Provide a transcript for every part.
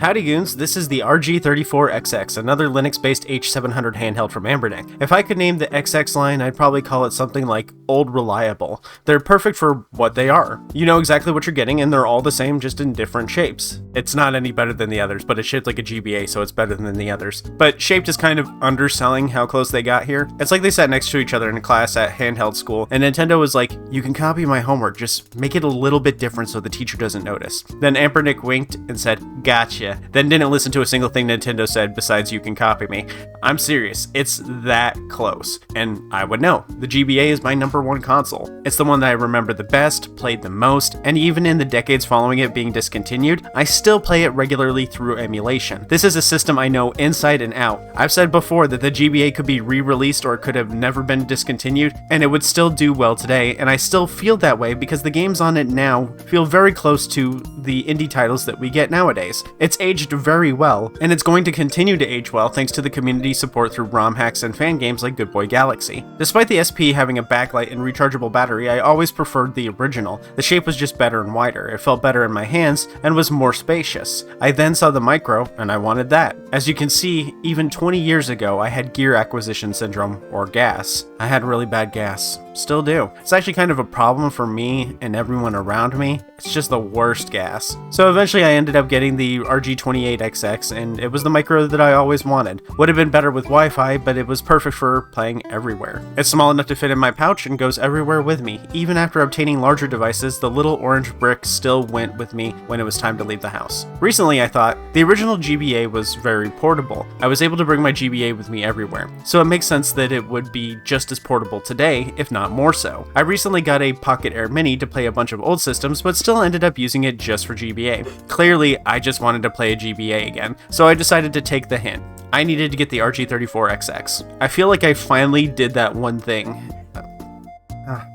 Howdy goons, this is the RG34XX, another Linux-based H700 handheld from Anbernic. If I could name the XX line, I'd probably call it something like Old Reliable. They're perfect for what they are. You know exactly what you're getting, and they're all the same, just in different shapes. It's not any better than the others, but it's shaped like a GBA, so it's better than the others. But shaped is kind of underselling how close they got here. It's like they sat next to each other in a class at handheld school, and Nintendo was like, you can copy my homework, just make it a little bit different so the teacher doesn't notice. Then Anbernic winked and said, gotcha. Then didn't listen to a single thing Nintendo said besides you can copy me. I'm serious, it's that close. And I would know. The GBA is my #1 console. It's the one that I remember the best, played the most, and even in the decades following it being discontinued, I still play it regularly through emulation. This is a system I know inside and out. I've said before that the GBA could be re-released or it could have never been discontinued, and it would still do well today, and I still feel that way because the games on it now feel very close to the indie titles that we get nowadays. It's aged very well, and it's going to continue to age well thanks to the community support through ROM hacks and fan games like Good Boy Galaxy. Despite the SP having a backlight and rechargeable battery, I always preferred the original. The shape was just better and wider, it felt better in my hands, and was more spacious. I then saw the Micro, and I wanted that. As you can see, even 20 years ago, I had gear acquisition syndrome, or gas. I had really bad gas. Still do. It's actually kind of a problem for me and everyone around me. It's just the worst gas. So eventually I ended up getting the RG28XX, and it was the Micro that I always wanted. Would have been better with Wi-Fi, but it was perfect for playing everywhere. It's small enough to fit in my pouch and goes everywhere with me. Even after obtaining larger devices, the little orange brick still went with me when it was time to leave the house. Recently I thought, the original GBA was very portable. I was able to bring my GBA with me everywhere, so it makes sense that it would be just as portable today, if not more so. I recently got a Pocket Air Mini to play a bunch of old systems, but still ended up using it just for GBA. Clearly, I just wanted to play a GBA again, so I decided to take the hint. I needed to get the RG34XX. I feel like I finally did that one thing.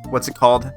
What's it called?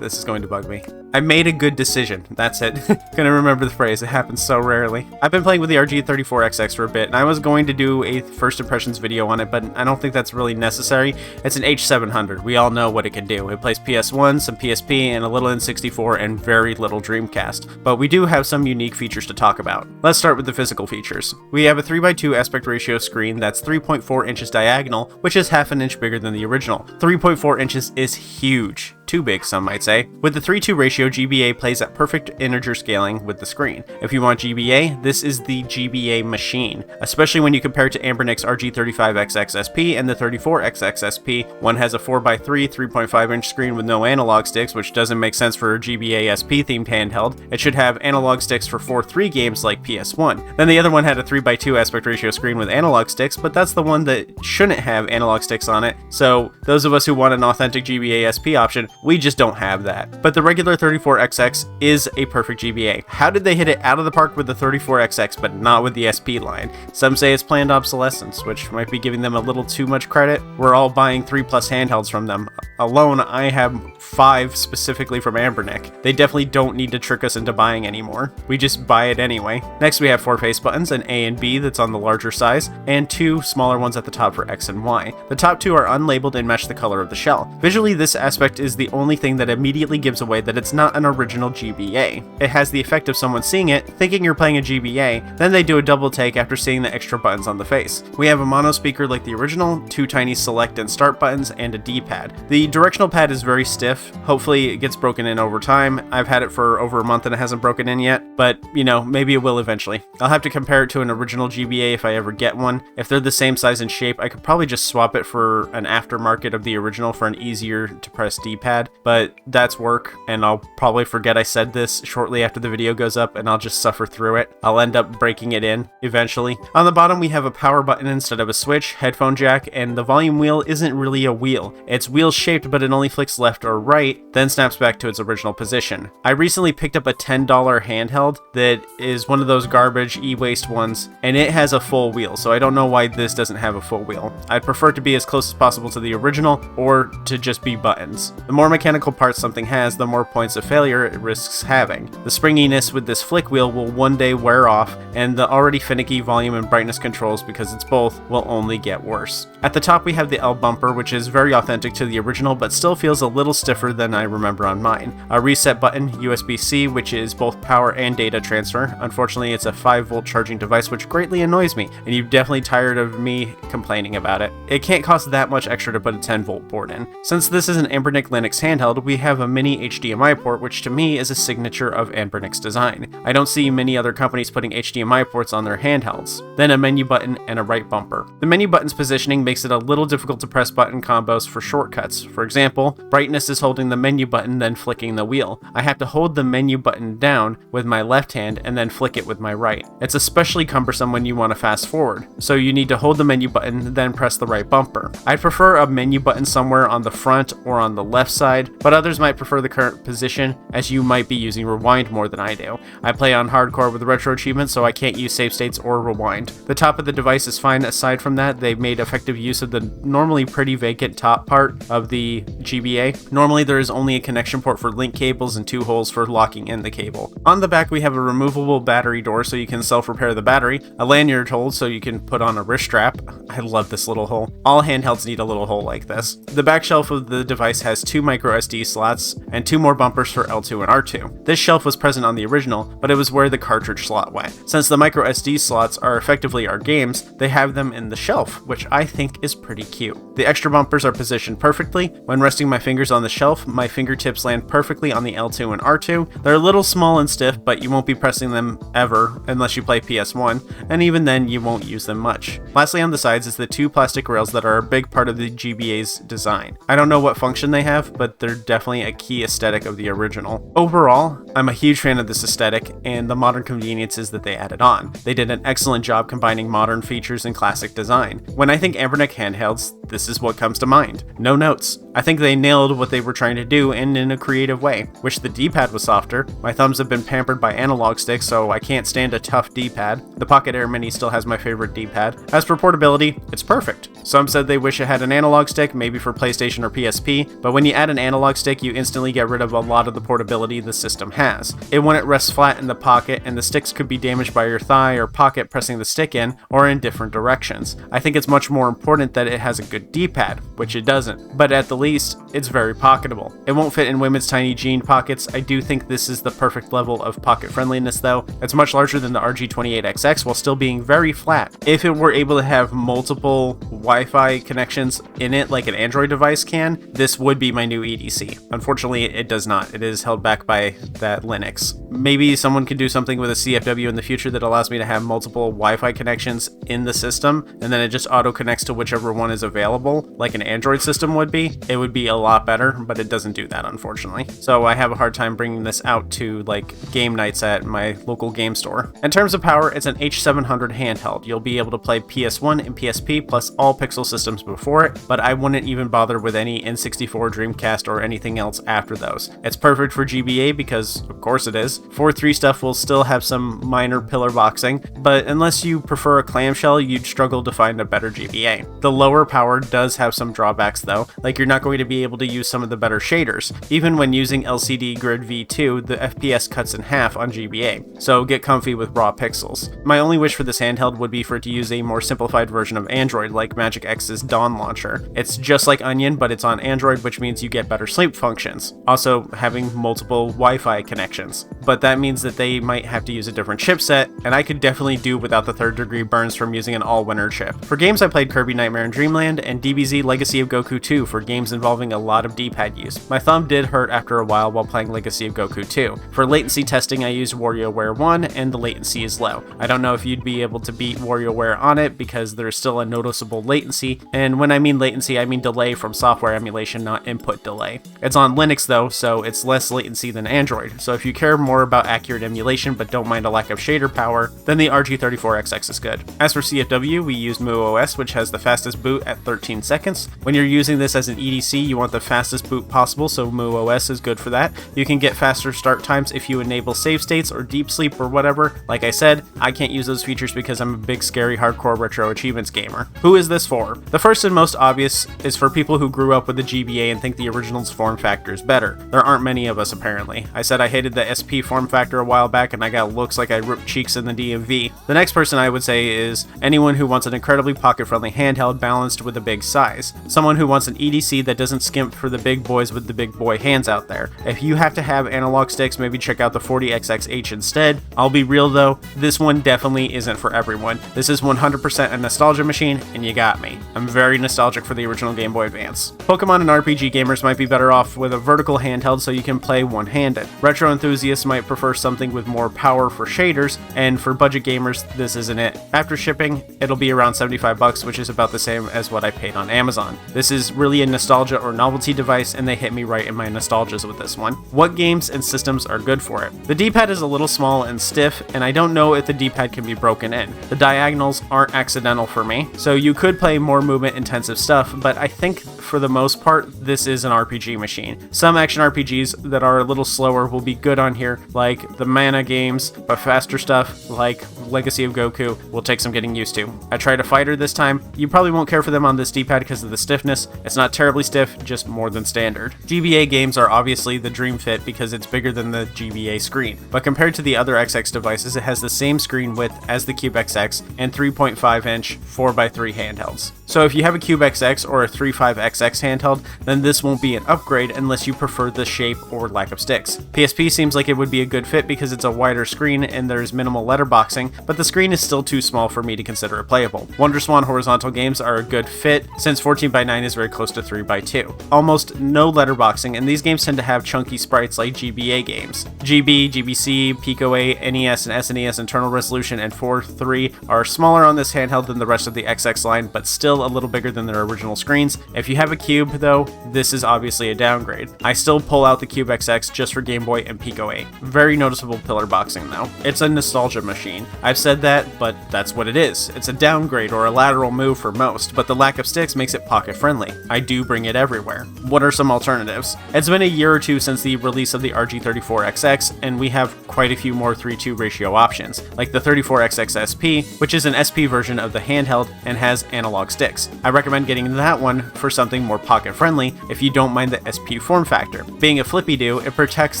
This is going to bug me. I made a good decision. That's it. Gonna remember the phrase. It happens so rarely. I've been playing with the RG34XX for a bit, and I was going to do a first impressions video on it, but I don't think that's really necessary. It's an H700. We all know what it can do. It plays PS1, some PSP, and a little N64, and very little Dreamcast. But we do have some unique features to talk about. Let's start with the physical features. We have a 3x2 aspect ratio screen that's 3.4 inches diagonal, which is half an inch bigger than the original. 3.4 inches is huge. Too big, some might say. With the 3:2 ratio, GBA plays at perfect integer scaling with the screen. If you want GBA, this is the GBA machine, especially when you compare it to Anbernic's RG35XX SP and the 34XX SP. One has a 4x3, 3.5 inch screen with no analog sticks, which doesn't make sense for a GBA SP themed handheld. It should have analog sticks for 4:3 games like PS1. Then the other one had a 3x2 aspect ratio screen with analog sticks, but that's the one that shouldn't have analog sticks on it. So those of us who want an authentic GBA SP option, we just don't have that. But the regular 34XX is a perfect GBA. How did they hit it out of the park with the 34XX but not with the SP line? Some say it's planned obsolescence, which might be giving them a little too much credit. We're all buying 3+ handhelds from them. Alone, I have 5 specifically from Anbernic. They definitely don't need to trick us into buying anymore. We just buy it anyway. Next we have 4 face buttons, an A and B that's on the larger size, and 2 smaller ones at the top for X and Y. The top 2 are unlabeled and match the color of the shell. Visually, this aspect is the only thing that immediately gives away that it's not an original GBA. It has the effect of someone seeing it, thinking you're playing a GBA, then they do a double take after seeing the extra buttons on the face. We have a mono speaker like the original, 2 tiny select and start buttons, and a D-pad. The directional pad is very stiff. Hopefully it gets broken in over time. I've had it for over a month and it hasn't broken in yet, but you know, maybe it will eventually. I'll have to compare it to an original GBA if I ever get one. If they're the same size and shape, I could probably just swap it for an aftermarket of the original for an easier to press D-pad, but that's work, and I'll probably forget I said this shortly after the video goes up, and I'll just suffer through it. I'll end up breaking it in eventually. On the bottom we have a power button instead of a switch, headphone jack, and the volume wheel isn't really a wheel. It's wheel shaped, but it only flicks left or right, then snaps back to its original position. I recently picked up a $10 handheld that is one of those garbage e-waste ones, and it has a full wheel, so I don't know why this doesn't have a full wheel. I'd prefer it to be as close as possible to the original, or to just be buttons. The more mechanical parts something has, the more points points of failure it risks having. The springiness with this flick wheel will one day wear off, and the already finicky volume and brightness controls, because it's both, will only get worse. At the top we have the L bumper, which is very authentic to the original, but still feels a little stiffer than I remember on mine. A reset button, USB-C, which is both power and data transfer. Unfortunately, it's a 5-volt charging device, which greatly annoys me, and you're definitely tired of me complaining about it. It can't cost that much extra to put a 10-volt port in. Since this is an Anbernic Linux handheld, we have a mini HDMI port, which to me is a signature of Anbernic's design. I don't see many other companies putting HDMI ports on their handhelds. Then a menu button and a right bumper. The menu button's positioning makes it a little difficult to press button combos for shortcuts. For example, brightness is holding the menu button then flicking the wheel. I have to hold the menu button down with my left hand and then flick it with my right. It's especially cumbersome when you want to fast forward, so you need to hold the menu button then press the right bumper. I'd prefer a menu button somewhere on the front or on the left side, but others might prefer the current position, as you might be using rewind more than I do. I play on hardcore with retro achievements, so I can't use save states or rewind. The top of the device is fine. Aside from that, they made effective use of the normally pretty vacant top part of the GBA. Normally there is only a connection port for link cables and 2 holes for locking in the cable. On the back we have a removable battery door so you can self-repair the battery, a lanyard hole so you can put on a wrist strap. I love this little hole. All handhelds need a little hole like this. The back shelf of the device has 2 micro SD slots and 2 more bumpers for L2 and R2. This shelf was present on the original, but it was where the cartridge slot went. Since the micro SD slots are effectively our games, they have them in the shelf, which I think is pretty cute. The extra bumpers are positioned perfectly. When resting my fingers on the shelf, my fingertips land perfectly on the L2 and R2. They're a little small and stiff, but you won't be pressing them ever unless you play PS1, and even then you won't use them much. Lastly, on the sides is the 2 plastic rails that are a big part of the GBA's design. I don't know what function they have, but they're definitely a key aesthetic of the original. Overall, I'm a huge fan of this aesthetic and the modern conveniences that they added on. They did an excellent job combining modern features and classic design. When I think Anbernic handhelds, this is what comes to mind. No notes. I think they nailed what they were trying to do and in a creative way. Wish the D-pad was softer. My thumbs have been pampered by analog sticks, so I can't stand a tough D-pad. The Pocket Air Mini still has my favorite D-pad. As for portability, it's perfect. Some said they wish it had an analog stick, maybe for PlayStation or PSP, but when you add an analog stick, you instantly get rid of a lot of the portability the system has. It wouldn't rest flat in the pocket, and the sticks could be damaged by your thigh or pocket pressing the stick in, or in different directions. I think it's much more important that it has a good D-pad, which it doesn't, but at the least, it's very pocketable. It won't fit in women's tiny jean pockets. I do think this is the perfect level of pocket friendliness though. It's much larger than the RG28XX while still being very flat. If it were able to have multiple Wi-Fi connections in it like an Android device can, this would be my new EDC. Unfortunately, it does not. It is held back by that Linux. Maybe someone could do something with a CFW in the future that allows me to have multiple Wi-Fi connections in the system, and then it just auto connects to whichever one is available, like an Android system would be. It would be a lot better, but it doesn't do that, unfortunately. So I have a hard time bringing this out to like game nights at my local game store. In terms of power, it's an H700 handheld. You'll be able to play PS1 and PSP plus all Pixel systems before it, but I wouldn't even bother with any N64, Dreamcast, or anything else after those. It's perfect for GBA because, of course it is. 4.3 stuff will still have some minor pillar boxing, but unless you prefer a clamshell, you'd struggle to find a better GBA. The lower power does have some drawbacks though, like you're not going to be able to use some of the better shaders. Even when using LCD Grid V2, the FPS cuts in half on GBA, so get comfy with raw pixels. My only wish for this handheld would be for it to use a more simplified version of Android like Magic X's Dawn launcher. It's just like Onion, but it's on Android, which means you get better sleep functions. Also having multiple Wi-Fi connections. But that means that they might have to use a different chipset, and I could definitely do without the third degree burns from using an all-winner chip. For games I played Kirby Nightmare and Dreamland and DBZ Legacy of Goku 2 for games involving a lot of D-pad use. My thumb did hurt after a while playing Legacy of Goku 2. For latency testing I used WarioWare 1 and the latency is low. I don't know if you'd be able to beat WarioWare on it because there's still a noticeable latency, and when I mean latency I mean delay from software emulation, not input delay. It's on Linux though, so it's less latency than Android, so if you care more about accurate emulation but don't mind a lack of shader power, then the RG34XX is good. As for CFW, we used MuOS, which has the fastest boot at 13 seconds. When you're using this as an EDC PC, you want the fastest boot possible, so MuOS is good for that. You can get faster start times if you enable save states or deep sleep or whatever. Like I said, I can't use those features because I'm a big scary hardcore retro achievements gamer. Who is this for? The first and most obvious is for people who grew up with the GBA and think the original's form factor is better. There aren't many of us apparently. I said I hated the SP form factor a while back and I got looks like I ripped cheeks in the DMV. The next person I would say is anyone who wants an incredibly pocket-friendly handheld balanced with a big size. Someone who wants an EDC that doesn't skimp for the big boys with the big boy hands out there. If you have to have analog sticks, maybe check out the 40XXH instead. I'll be real though, this one definitely isn't for everyone. This is 100% a nostalgia machine, and you got me. I'm very nostalgic for the original Game Boy Advance. Pokemon and RPG gamers might be better off with a vertical handheld so you can play one-handed. Retro enthusiasts might prefer something with more power for shaders, and for budget gamers, this isn't it. After shipping, it'll be around $75, which is about the same as what I paid on Amazon. This is really a nostalgia or novelty device, and they hit me right in my nostalgias with this one. What games and systems are good for it? The D-pad is a little small and stiff, and I don't know if the D-pad can be broken in. The diagonals aren't accidental for me, so you could play more movement-intensive stuff, but I think for the most part, this is an RPG machine. Some action RPGs that are a little slower will be good on here, like the Mana games, but faster stuff, like Legacy of Goku, will take some getting used to. I tried a fighter this time. You probably won't care for them on this D-pad because of the stiffness. It's not terribly stiff, just more than standard. GBA games are obviously the dream fit because it's bigger than the GBA screen, but compared to the other XX devices, it has the same screen width as the Cube XX and 3.5-inch 4x3 handhelds. So if you have a Cube XX or a 35XX handheld, then this won't be an upgrade unless you prefer the shape or lack of sticks. PSP seems like it would be a good fit because it's a wider screen and there's minimal letterboxing, but the screen is still too small for me to consider it playable. WonderSwan horizontal games are a good fit since 14:9 is very close to 3:2. Almost no letterboxing, and these games tend to have chunky sprites like GBA games. GB, GBC, Pico 8, NES, and SNES internal resolution and 4.3 are smaller on this handheld than the rest of the XX line, but still a little bigger than their original screens. If you have a Cube though, this is obviously a downgrade. I still pull out the Cube XX just for Game Boy and Pico 8. Very noticeable pillar boxing though. It's a nostalgia machine. I've said that, but that's what it is. It's a downgrade or a lateral move for most, but the lack of sticks makes it pocket friendly. I do bring it everywhere. What are some alternatives? It's been a year or two since the release of the RG34XX, and we have quite a few more 3:2 ratio options, like the 34XX SP, which is an SP version of the handheld and has analog sticks. I recommend getting that one for something more pocket friendly if you don't mind the SP form factor. Being a flippy-do, it protects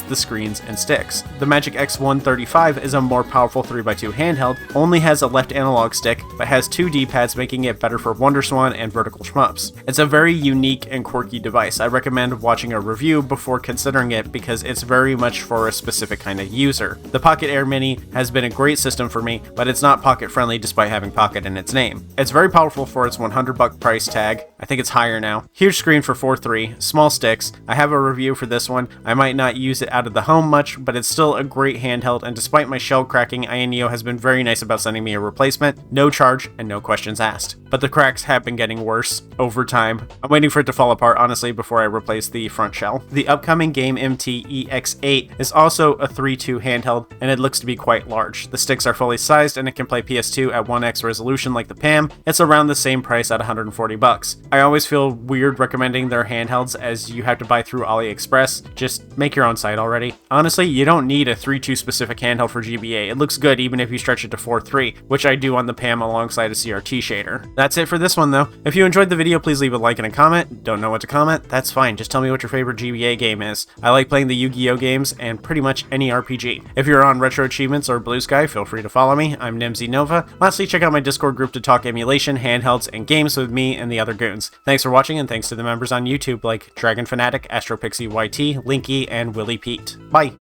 the screens and sticks. The Magic X135 is a more powerful 3x2 handheld, only has a left analog stick, but has two D-pads making it better for WonderSwan and vertical shmups. It's a very unique and quirky device. I recommend watching a review before considering it because it's very much for a specific kind of user. The Pocket Air Mini has been a great system for me, but it's not pocket friendly despite having pocket in its name. It's very powerful for its $100 price tag. I think it's higher now. Huge screen for 4.3, small sticks. I have a review for this one. I might not use it out of the home much, but it's still a great handheld, and despite my shell cracking, INEO has been very nice about sending me a replacement, no charge and no questions asked. But the cracks have been getting worse over time. I'm waiting for it to fall apart honestly before I replace the front shell. The upcoming Game MT EX8 is also a 3.2 handheld, and it looks to be quite large. The sticks are fully sized and it can play PS2 at 1x resolution like the PAM. It's around the same price at $140. I always feel weird recommending their handhelds as you have to buy through AliExpress. Just make your own site already. Honestly, you don't need a 3.2 specific handheld for GBA. It looks good even if you stretch it to 4.3, which I do on the PAM alongside a CRT shader. That's it for this one though. If you enjoyed the video, please leave a like and a comment. Don't know what to comment? That's fine. Just tell me what your favorite GBA game is. I like playing the Yu-Gi-Oh games and pretty much any RPG. If you're on Retro Achievements or Blue Sky, feel free to follow me. I'm Nimzy Nova. Lastly, check out my Discord group to talk emulation, handhelds, and games with me and the other goons. Thanks for watching, and thanks to the members on YouTube like Dragon Fanatic, AstroPixie YT, Linky, and Willie Pete. Bye!